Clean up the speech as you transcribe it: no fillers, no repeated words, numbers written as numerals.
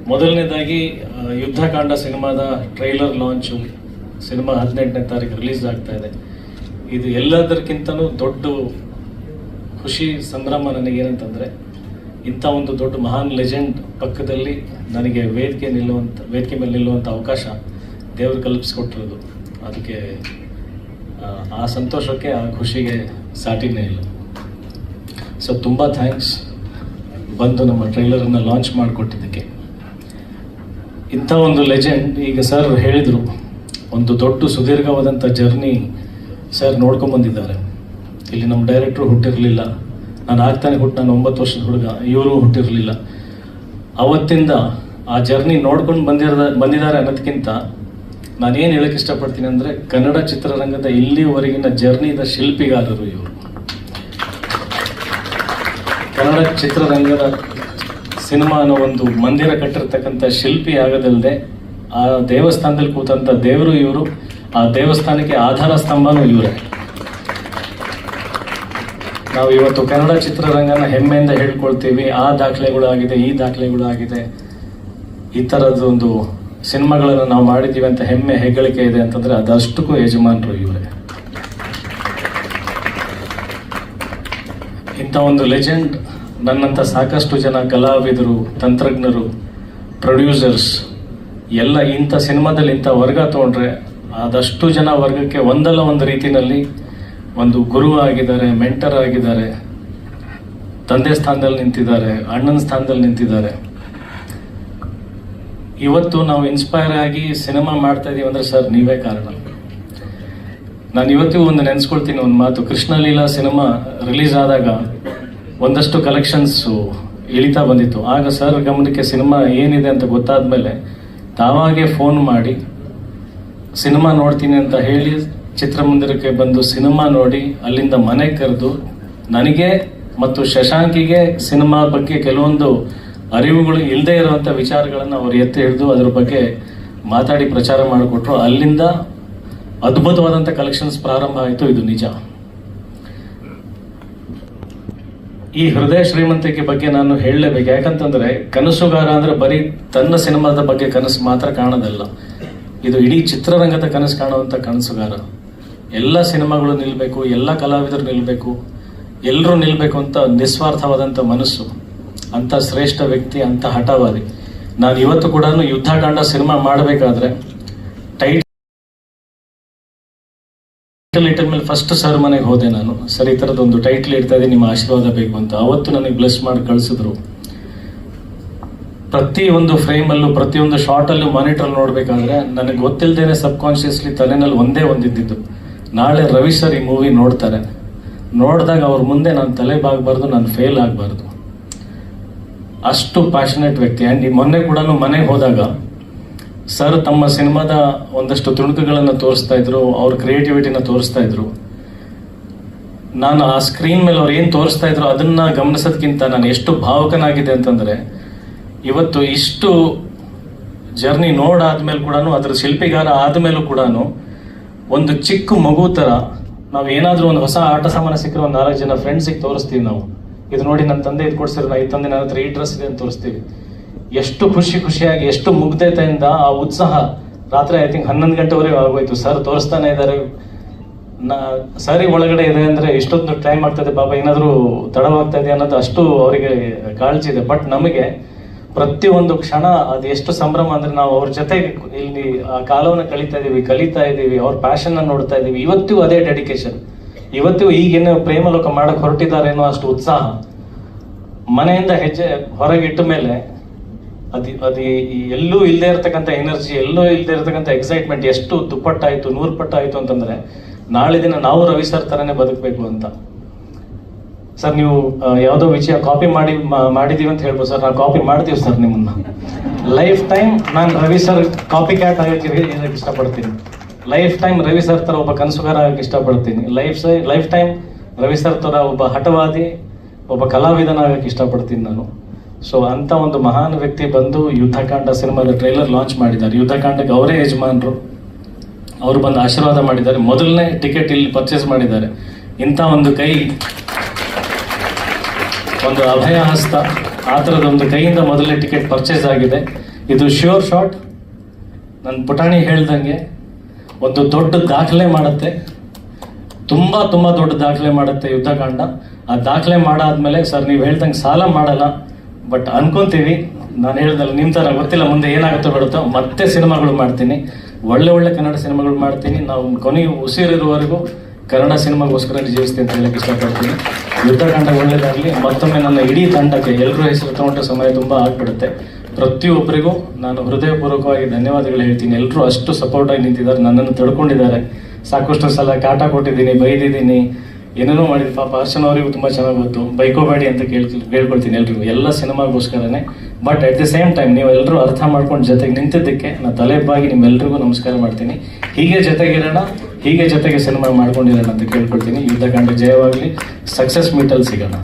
ಮೊದಲನೇದಾಗಿ ಯುದ್ಧಕಾಂಡ ಸಿನಿಮಾದ trailer launch cinema 18ನೇ ತಾರೀಕು ರಿಲೀಸ್ ಆಗ್ತಾ ಇದೆ. ಇದು ಎಲ್ಲದಕ್ಕಿಂತನೂ ದೊಡ್ಡ ಖುಷಿ ಸಂಭ್ರಮ ನನಗೇನಂತಂದರೆ, ಇಂಥ ಒಂದು ದೊಡ್ಡ ಮಹಾನ್ ಲೆಜೆಂಡ್ ಪಕ್ಕದಲ್ಲಿ ನನಗೆ ವೇದಿಕೆ ಮೇಲೆ ನಿಲ್ಲುವಂಥ ಅವಕಾಶ ದೇವರು ಕಲ್ಪಿಸ್ಕೊಟ್ಟಿರೋದು. ಅದಕ್ಕೆ ಆ ಸಂತೋಷಕ್ಕೆ, ಆ ಖುಷಿಗೆ ಸಾಟಿನೇ ಇಲ್ಲ. ಸೊ ತುಂಬ ಥ್ಯಾಂಕ್ಸ್ ಬಂದು ನಮ್ಮ ಟ್ರೈಲರನ್ನು ಲಾಂಚ್ ಮಾಡಿಕೊಟ್ಟಿದ್ದಕ್ಕೆ. ಇಂಥ ಒಂದು ಲೆಜೆಂಡ್, ಈಗ ಸರ್ ಹೇಳಿದರು, ಒಂದು ದೊಡ್ಡ ಸುದೀರ್ಘವಾದಂಥ ಜರ್ನಿ ಸರ್ ನೋಡ್ಕೊಂಬಂದಿದ್ದಾರೆ. ಇಲ್ಲಿ ನಮ್ಮ ಡೈರೆಕ್ಟ್ರು ಹುಟ್ಟಿರಲಿಲ್ಲ, ನಾನು ಆಗ್ತಾನೆ ನಾನು 9 ವರ್ಷದ ಹುಡುಗ, ಇವರು ಹುಟ್ಟಿರಲಿಲ್ಲ. ಅವತ್ತಿಂದ ಆ ಜರ್ನಿ ನೋಡ್ಕೊಂಡು ಬಂದಿದ್ದಾರೆ ಅನ್ನೋದಕ್ಕಿಂತ ನಾನೇನು ಹೇಳಕ್ಕೆ ಇಷ್ಟಪಡ್ತೀನಿ ಅಂದರೆ, ಕನ್ನಡ ಚಿತ್ರರಂಗದ ಇಲ್ಲಿವರೆಗಿನ ಜರ್ನಿದ ಶಿಲ್ಪಿಗಾರರು ಇವರು. ಕನ್ನಡ ಚಿತ್ರರಂಗದ ಸಿನಿಮಾ ಅನ್ನೋ ಒಂದು ಮಂದಿರ ಕಟ್ಟಿರ್ತಕ್ಕಂಥ ಶಿಲ್ಪಿ ಆಗೋದಲ್ಲದೆ, ಆ ದೇವಸ್ಥಾನದಲ್ಲಿ ಕೂತಂಥ ದೇವರು ಇವರು, ಆ ದೇವಸ್ಥಾನಕ್ಕೆ ಆಧಾರ ಸ್ತಂಭನೂ ಇವರೇ. ನಾವು ಇವತ್ತು ಕನ್ನಡ ಚಿತ್ರರಂಗನ ಹೆಮ್ಮೆಯಿಂದ ಹೇಳ್ಕೊಳ್ತೀವಿ, ಆ ದಾಖಲೆಗಳು ಆಗಿದೆ, ಈ ದಾಖಲೆಗಳು ಆಗಿದೆ, ಈ ಥರದೊಂದು ಸಿನಿಮಾಗಳನ್ನು ನಾವು ಮಾಡಿದ್ದೀವಿ ಅಂತ ಹೆಮ್ಮೆ ಹೆಗ್ಗಳಿಕೆ ಇದೆ ಅಂತಂದರೆ ಅದಷ್ಟಕ್ಕೂ ಯಜಮಾನರು ಇವರೇ. ಇಂಥ ಒಂದು ಲೆಜೆಂಡ್ ನನ್ನಂಥ ಸಾಕಷ್ಟು ಜನ ಕಲಾವಿದರು, ತಂತ್ರಜ್ಞರು, ಪ್ರೊಡ್ಯೂಸರ್ಸ್ ಎಲ್ಲ ಇಂಥ ಸಿನಿಮಾದಲ್ಲಿ ಇಂಥ ವರ್ಗ ತೊಗೊಂಡ್ರೆ ಅದಷ್ಟು ಜನ ವರ್ಗಕ್ಕೆ ಒಂದಲ್ಲ ಒಂದು ರೀತಿಯಲ್ಲಿ ಒಂದು ಗುರು ಆಗಿದ್ದಾರೆ, ಮೆಂಟರ್ ಆಗಿದ್ದಾರೆ, ತಂದೆ ಸ್ಥಾನದಲ್ಲಿ ನಿಂತಿದ್ದಾರೆ, ಅಣ್ಣನ ಸ್ಥಾನದಲ್ಲಿ ನಿಂತಿದ್ದಾರೆ. ಇವತ್ತು ನಾವು ಇನ್ಸ್ಪೈರ್ ಆಗಿ ಸಿನಿಮಾ ಮಾಡ್ತಾ ಇದೀವಿ ಅಂದರೆ ಸರ್ ನೀವೇ ಕಾರಣ. ನಾನು ಇವತ್ತಿಗೂ ಒಂದು ನೆನೆಸ್ಕೊಳ್ತೀನಿ ಒಂದು ಮಾತು. ಕೃಷ್ಣಲೀಲಾ ಸಿನಿಮಾ ರಿಲೀಸ್ ಆದಾಗ ಒಂದಷ್ಟು ಕಲೆಕ್ಷನ್ಸು ಇಳಿತಾ ಬಂದಿತ್ತು. ಆಗ ಸರ್ ಗಮನಕ್ಕೆ ಸಿನಿಮಾ ಏನಿದೆ ಅಂತ ಗೊತ್ತಾದ ಮೇಲೆ ತಾವಾಗೇ ಫೋನ್ ಮಾಡಿ ಸಿನಿಮಾ ನೋಡ್ತೀನಿ ಅಂತ ಹೇಳಿ ಚಿತ್ರಮಂದಿರಕ್ಕೆ ಬಂದು ಸಿನಿಮಾ ನೋಡಿ ಅಲ್ಲಿಂದ ಮನೆಗೆ ಕರೆದು ನನಗೆ ಮತ್ತು ಶಶಾಂಕಿಗೆ ಸಿನಿಮಾ ಬಗ್ಗೆ ಕೆಲವೊಂದು ಅರಿವುಗಳು ಇಲ್ಲದೆ ಇರುವಂಥ ವಿಚಾರಗಳನ್ನು ಅವರು ಎತ್ತಿ ಹಿಡಿದು ಅದರ ಬಗ್ಗೆ ಮಾತಾಡಿ ಪ್ರಚಾರ ಮಾಡಿಕೊಟ್ರು. ಅಲ್ಲಿಂದ ಅದ್ಭುತವಾದಂಥ ಕಲೆಕ್ಷನ್ಸ್ ಪ್ರಾರಂಭ ಆಯಿತು. ಇದು ನಿಜ. ಈ ಹೃದಯ ಶ್ರೀಮಂತಿಕೆ ಬಗ್ಗೆ ನಾನು ಹೇಳಲೇಬೇಕು. ಯಾಕಂತಂದರೆ ಕನಸುಗಾರ ಅಂದರೆ ಬರೀ ತನ್ನ ಸಿನಿಮಾದ ಬಗ್ಗೆ ಕನಸು ಮಾತ್ರ ಕಾಣೋದಲ್ಲ, ಇದು ಇಡೀ ಚಿತ್ರರಂಗದ ಕನಸು ಕಾಣುವಂಥ ಕನಸುಗಾರ. ಎಲ್ಲ ಸಿನಿಮಾಗಳು ನಿಲ್ಲಬೇಕು, ಎಲ್ಲ ಕಲಾವಿದರು ನಿಲ್ಲಬೇಕು, ಎಲ್ಲರೂ ನಿಲ್ಲಬೇಕು ಅಂತ ನಿಸ್ವಾರ್ಥವಾದಂಥ ಮನಸ್ಸು, ಅಂಥ ಶ್ರೇಷ್ಠ ವ್ಯಕ್ತಿ, ಅಂಥ ಹಠವಾದಿ. ನಾನು ಇವತ್ತು ಕೂಡ ಯುದ್ಧಕಾಂಡ ಸಿನಿಮಾ ಮಾಡಬೇಕಾದ್ರೆ ಟೈಟಲ್ ಇಟ್ಟ ಮೇಲೆ ಫಸ್ಟ್ ಸರ್ ಮನೆಗೆ ಹೋದೆ ನಾನು. ಸರ್ ಈ ಥರದೊಂದು ಟೈಟ್ಲ್ ಇಡ್ತಾ ಇದ್ದೀನಿ, ನಿಮ್ಮ ಆಶೀರ್ವಾದ ಬೇಕು ಅಂತ. ಅವತ್ತು ನನಗೆ ಬ್ಲೆಸ್ ಮಾಡಿ ಕಳಿಸಿದ್ರು. ಪ್ರತಿಯೊಂದು ಫ್ರೇಮಲ್ಲೂ, ಪ್ರತಿಯೊಂದು ಶಾರ್ಟಲ್ಲೂ ಮಾನಿಟರ್ ನೋಡಬೇಕಾದ್ರೆ ನನಗೆ ಗೊತ್ತಿಲ್ಲದೇನೆ ಸಬ್ಕಾನ್ಷಿಯಸ್ಲಿ ತಲೆನಲ್ಲಿ ಒಂದಿದ್ದು, ನಾಳೆ ರವಿ ಸರ್ ಈ ಮೂವಿ ನೋಡ್ತಾರೆ, ನೋಡಿದಾಗ ಅವ್ರ ಮುಂದೆ ನಾನು ತಲೆ ಬಾಗಬಾರ್ದು, ನಾನು ಫೇಲ್ ಆಗಬಾರ್ದು. ಅಷ್ಟು ಪ್ಯಾಷನೇಟ್ ವ್ಯಕ್ತಿ. ಆ್ಯಂಡ್ ಈ ಮೊನ್ನೆ ಕೂಡ ಮನೆಗೆ ಹೋದಾಗ ಸರ್ ತಮ್ಮ ಸಿನಿಮಾದ ಒಂದಷ್ಟು ತುಣುಕುಗಳನ್ನು ತೋರಿಸ್ತಾ ಇದ್ರು, ಅವ್ರ ಕ್ರಿಯೇಟಿವಿಟಿನ ತೋರಿಸ್ತಾ ಇದ್ರು. ನಾನು ಆ ಸ್ಕ್ರೀನ್ ಮೇಲೆ ಅವ್ರು ಏನು ತೋರಿಸ್ತಾ ಇದ್ರು ಅದನ್ನ ಗಮನಿಸೋದಕ್ಕಿಂತ ನಾನು ಎಷ್ಟು ಭಾವುಕನಾಗಿದೆ ಅಂತಂದರೆ, ಇವತ್ತು ಇಷ್ಟು ಜರ್ನಿ ನೋಡಾದ್ಮೇಲೆ ಕೂಡ, ಅದರ ಶಿಲ್ಪಿಗಾರ ಆದಮೇಲೂ ಕೂಡ ಒಂದು ಚಿಕ್ಕ ಮಗು ಥರ ನಾವು ಏನಾದರೂ ಒಂದು ಹೊಸ ಆಟ ಸಾಮಾನು ಸಿಕ್ಕರೆ ಒಂದು 4 ಜನ ಫ್ರೆಂಡ್ಸಿಗೆ ತೋರಿಸ್ತೀವಿ ನಾವು. ಇದು ನೋಡಿ ನನ್ನ ತಂದೆ ಇದು ಕೊಡ್ಸಿರೋ, ಈ ತಂದೆ ನನ್ನ ಹತ್ರ ಈ ಡ್ರೆಸ್ ಇದೆ ಅಂತ ತೋರಿಸ್ತೀವಿ. ಎಷ್ಟು ಖುಷಿಯಾಗಿ, ಎಷ್ಟು ಮುಗ್ಧತೆಯಿಂದ ಆ ಉತ್ಸಾಹ. ರಾತ್ರಿ ಐ ಥಿಂಕ್ 11 ಗಂಟೆವರೆಗೂ ಆಗೋಯ್ತು. ಸರ್ ತೋರಿಸ್ತಾನೆ ಇದ್ದಾರೆ. ಸರಿ ಒಳಗಡೆ ಇದೆ ಅಂದರೆ ಇಷ್ಟೊಂದು ಟೈಮ್ ಆಗ್ತದೆ ಪಾಪ, ಏನಾದರೂ ತಡವಾಗ್ತಾ ಇದೆ ಅನ್ನೋದು ಅಷ್ಟು ಅವರಿಗೆ ಕಾಳಜಿ ಇದೆ. ಬಟ್ ನಮಗೆ ಪ್ರತಿಯೊಂದು ಕ್ಷಣ ಅದು ಎಷ್ಟು ಸಂಭ್ರಮ ಅಂದರೆ, ನಾವು ಅವ್ರ ಜೊತೆಗೆ ಇಲ್ಲಿ ಆ ಕಾಲವನ್ನು ಕಲಿತಾ ಇದ್ದೀವಿ, ಅವ್ರ ಪ್ಯಾಷನ್ನ ನೋಡ್ತಾ ಇದ್ದೀವಿ. ಇವತ್ತಿಗೂ ಅದೇ ಡೆಡಿಕೇಶನ್, ಇವತ್ತಿಗೂ ಈಗೇನು ಪ್ರೇಮಲೋಕ ಮಾಡಕ್ಕೆ ಹೊರಟಿದ್ದಾರೆ ಅಷ್ಟು ಉತ್ಸಾಹ. ಮನೆಯಿಂದ ಹೆಜ್ಜೆ ಹೊರಗಿಟ್ಟ ಮೇಲೆ ಅದು ಎಲ್ಲೂ ಇಲ್ಲದೆ ಇರತಕ್ಕಂಥ ಎನರ್ಜಿ, ಎಲ್ಲೂ ಇಲ್ಲದೆ ಇರತಕ್ಕಂಥ ಎಕ್ಸೈಟ್ಮೆಂಟ್ ಎಷ್ಟು ದುಪ್ಪಟ್ಟಾಯಿತು, 100 ಪಟ್ಟಾಯಿತು ಅಂತಂದರೆ, ನಾಳೆ ದಿನ ನಾವು ರವಿ ಸರ್ ಥರನೇ ಬದುಕಬೇಕು ಅಂತ. ಸರ್ ನೀವು ಯಾವುದೋ ವಿಷಯ ಕಾಪಿ ಮಾಡಿದ್ದೀವಿ ಅಂತ ಹೇಳ್ಬೋದು ಸರ್, ನಾವು ಕಾಪಿ ಮಾಡ್ತೀವಿ ಸರ್ ನಿಮ್ಮನ್ನ. ಲೈಫ್ ಟೈಮ್ ನಾನು ರವಿ ಸರ್ ಕಾಪಿ ಕ್ಯಾಟ್ ಆಗಕ್ಕೆ ಇಷ್ಟಪಡ್ತೀನಿ. ಲೈಫ್ ಟೈಮ್ ರವಿ ಸರ್ ಥರ ಒಬ್ಬ ಕನಸುಗಾರ ಆಗಕ್ಕೆ ಇಷ್ಟಪಡ್ತೀನಿ. ಲೈಫ್ ಟೈಮ್ ರವಿ ಸರ್ ಥರ ಒಬ್ಬ ಹಠವಾದಿ, ಒಬ್ಬ ಕಲಾವಿದನಾಗಕ್ಕೆ ಇಷ್ಟಪಡ್ತೀನಿ ನಾನು. ಸೊ ಅಂಥ ಒಂದು ಮಹಾನ್ ವ್ಯಕ್ತಿ ಬಂದು ಯುದ್ಧಕಾಂಡ ಸಿನಿಮಾದ ಟ್ರೈಲರ್ ಲಾಂಚ್ ಮಾಡಿದ್ದಾರೆ. ಯುದ್ಧಕಾಂಡಕ್ಕೆ ಅವರೇ ಯಜಮಾನರು, ಅವರು ಬಂದು ಆಶೀರ್ವಾದ ಮಾಡಿದ್ದಾರೆ. ಮೊದಲನೇ ಟಿಕೆಟ್ ಇಲ್ಲಿ ಪರ್ಚೇಸ್ ಮಾಡಿದ್ದಾರೆ. ಇಂಥ ಒಂದು ಕೈ, ಒಂದು ಅಭಯ ಹಸ್ತ, ಆ ಥರದೊಂದು ಕೈಯಿಂದ ಮೊದಲನೇ ಟಿಕೆಟ್ ಪರ್ಚೇಸ್ ಆಗಿದೆ. ಇದು ಶ್ಯೂರ್ ಶಾಟ್. ನನ್ನ ಪುಟಾಣಿ ಹೇಳ್ದಂಗೆ ಒಂದು ದೊಡ್ಡ ದಾಖಲೆ ಮಾಡುತ್ತೆ, ತುಂಬ ತುಂಬ ದೊಡ್ಡ ದಾಖಲೆ ಮಾಡುತ್ತೆ ಯುದ್ಧಕಾಂಡ. ಆ ದಾಖಲೆ ಮಾಡಾದ್ಮೇಲೆ ಸರ್ ನೀವು ಹೇಳ್ದಂಗೆ ಸಾಲ ಮಾಡಲ್ಲ, ಬಟ್ ಅನ್ಕೊಂತೀವಿ, ನಾನು ಹೇಳ್ದಲ್ಲ ನಿಮ್ಮ ಥರ ಗೊತ್ತಿಲ್ಲ ಮುಂದೆ ಏನಾಗುತ್ತೋ ಬಿಡುತ್ತೋ, ಮತ್ತೆ ಸಿನಿಮಾಗಳು ಮಾಡ್ತೀನಿ, ಒಳ್ಳೆ ಒಳ್ಳೆ ಕನ್ನಡ ಸಿನಿಮಾಗಳು ಮಾಡ್ತೀನಿ. ನಾವು ಕೊನೆಗೆ ಉಸಿರಿರುವವರೆಗೂ ಕನ್ನಡ ಸಿನಿಮಾಗೋಸ್ಕರ ಜೀವಿಸ್ತೀನಿ ಅಂತ ಹೇಳಕ್ಕೆ ಇಷ್ಟಪಡ್ತೀನಿ. ಯುದ್ಧಕಾಂಡ ಒಳ್ಳೇದಾಗಲಿ. ಮತ್ತೊಮ್ಮೆ ನನ್ನ ಇಡೀ ತಂಡಕ್ಕೆ ಎಲ್ಲರೂ ಹೆಸರು ತಗೊಂಡ ಸಮಯ ತುಂಬ ಆಗ್ಬಿಡುತ್ತೆ. ಪ್ರತಿಯೊಬ್ಬರಿಗೂ ನಾನು ಹೃದಯಪೂರ್ವಕವಾಗಿ ಧನ್ಯವಾದಗಳು ಹೇಳ್ತೀನಿ. ಎಲ್ಲರೂ ಅಷ್ಟು ಸಪೋರ್ಟಾಗಿ ನಿಂತಿದ್ದಾರೆ, ನನ್ನನ್ನು ತಡ್ಕೊಂಡಿದ್ದಾರೆ. ಸಾಕಷ್ಟು ಸಲ ಕಾಟ ಕೊಟ್ಟಿದ್ದೀನಿ, ಬೈದಿದ್ದೀನಿ, ಏನೇನೋ ಮಾಡಿದ್ದೀನಿ. ಪಾಪ ಹರ್ಷನ್ ಅವರಿಗೂ ತುಂಬ ಚೆನ್ನಾಗಿ ಗೊತ್ತು, ಬೈಕೋಬೇಡಿ ಅಂತ ಕೇಳ್ಕೊಳ್ತೀನಿ ಎಲ್ರಿಗೂ, ಎಲ್ಲ ಸಿನಿಮಾಗೋಸ್ಕರನೇ. But at the same time ನೀವು ಎಲ್ಲರೂ ಅರ್ಥ ಮಾಡ್ಕೊಂಡು ಜೊತೆಗೆ ನಿಂತಿದ್ದಕ್ಕೆ ನಾನು ತಲೆಬಾಗಿ ನಿಮ್ಮೆಲ್ರಿಗೂ ನಮಸ್ಕಾರ ಮಾಡ್ತೀನಿ. ಹೀಗೆ ಜೊತೆಗಿರೋಣ, ಹೀಗೆ ಜೊತೆಗೆ ಸಿನಿಮಾ ಮಾಡ್ಕೊಂಡಿರೋಣ ಅಂತ ಕೇಳ್ಕೊಳ್ತೀನಿ. ಯುದ್ಧಕಾಂಡ ಜಯವಾಗಲಿ, ಸಕ್ಸಸ್ ಮೀಟಲ್ಲಿ ಸಿಗೋಣ.